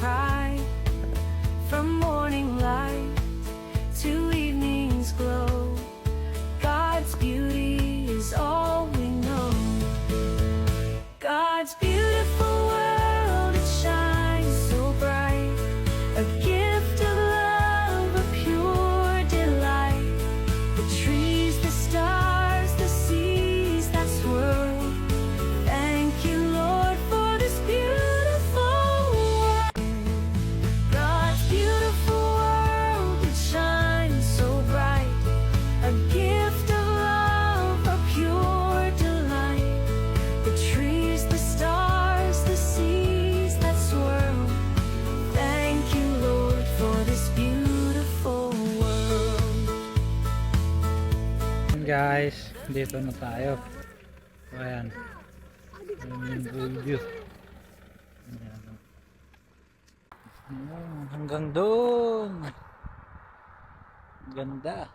pride. From morning light to evening's glow, God's beauty is all we know. God's beautiful world, it shines so bright, a gift of love, a pure delight. The trees, the stars, the seas that swirl, thank you, Lord, for this beautiful world. God's beautiful world, it shines so bright, a gift of love, a pure delight. The trees, the stars, the seas that swirl, thank you, Lord, for this beautiful world. Guys, dito na tayo. Ayan. Ayan yung view. Ayan. Ayan, hanggang doon. Ganda.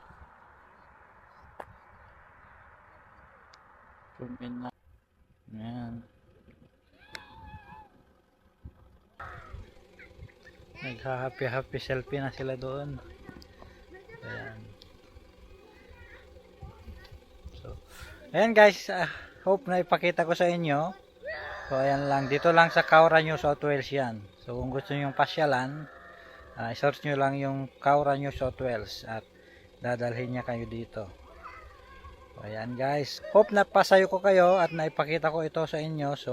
Zoom in na. Ayan. Nagha-happy selfie na sila doon. Ayan. So, ayan guys, hope na ipakita ko sa inyo. So ayan lang, dito lang sa Cowra New South Wales yan. So kung gusto nyo yung pasyalan, search nyo lang yung Cowra New South Wales at dadalhin niya kayo dito. So ayan guys, hope napasayo ko kayo at naipakita ko ito sa inyo. So